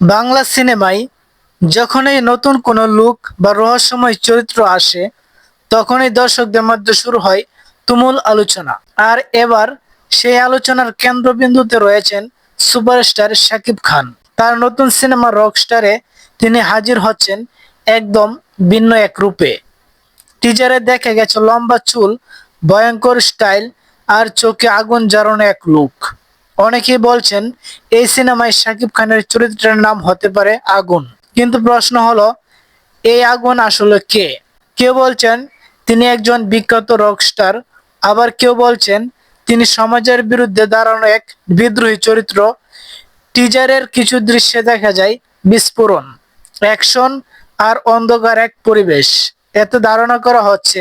বাংলা সিনেমায় যখনই নতুন কোনো লুক বা রহস্যময় চরিত্র আসে, তখনই দর্শকদের মধ্যে শুরু হয় তুমুল আলোচনা। আর এবার সেই আলোচনার কেন্দ্রবিন্দুতে রয়েছেন সুপারস্টার শাকিব খান। তার নতুন সিনেমা রকস্টারে তিনি হাজির হচ্ছেন একদম ভিন্ন এক রূপে। টিজারে দেখা গেছে লম্বা চুল, ভয়ঙ্কর স্টাইল আর চোখে আগুন জ্বালানো এক লুক। অনেকেই বলছেন এই সিনেমায় শাকিব খানের চরিত্রের নাম হতে পারে আগুন। কিন্তু প্রশ্ন হলো, এই আগুন আসলে কে? কেউ বলছেন তিনি একজন বিখ্যাত রকস্টার, আবার কেউ বলছেন তিনি সমাজের বিরুদ্ধে দাঁড়ানো এক বিদ্রোহী চরিত্র। টিজারের কিছু দৃশ্যে দেখা যায় বিস্ফোরণ, অ্যাকশন আর অন্ধকার এক পরিবেশ। এতে ধারণা করা হচ্ছে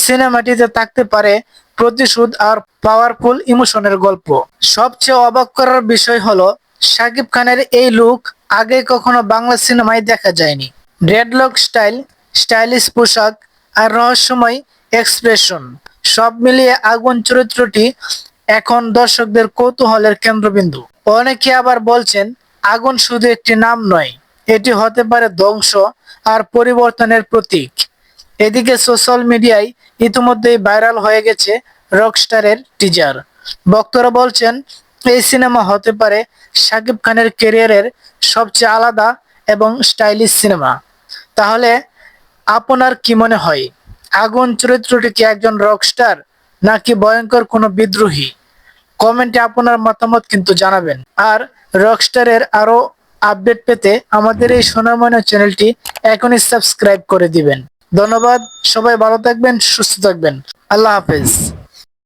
সিনেমাটিতে থাকতে পারে প্রতিশোধ আর পাওয়ারফুল ইমোশনের গল্প। সবচেয়ে অবাক করার বিষয় হলো শাকিব খানের এই লুক আগে কখনো বাংলা সিনেমায় দেখা যায়নি। ড্রেডলক স্টাইল, স্টাইলিশ পোশাক আর রহস্যময় এক্সপ্রেশন, সব মিলিয়ে আগুন চরিত্রটি এখন দর্শকদের কৌতূহলের কেন্দ্রবিন্দু। অনেকে আবার বলছেন আগুন শুধু একটি নাম নয়, এটি হতে পারে ধ্বংস আর পরিবর্তনের প্রতীক। এদিকে সোশ্যাল মিডিয়ায় ইতিমধ্যেই ভাইরাল হয়ে গেছে রকস্টারের টিজার। ভক্তরা বলছেন এই সিনেমা হতে পারে শাকিব খানের ক্যারিয়ারের সবচেয়ে আলাদা এবং স্টাইলিশ সিনেমা। তাহলে আপনার কি মনে হয়, আগুন চরিত্রটি কি একজন রকস্টার নাকি ভয়ঙ্কর কোনো বিদ্রোহী? কমেন্টে আপনার মতামত কিন্তু জানাবেন। আর রকস্টারের আরো আপডেট পেতে আমাদের এই সোনার চ্যানেলটি এখনই সাবস্ক্রাইব করে দিবেন। ধন্যবাদ। সবাই ভালো থাকবেন, সুস্থ থাকবেন। আল্লাহ হাফেজ।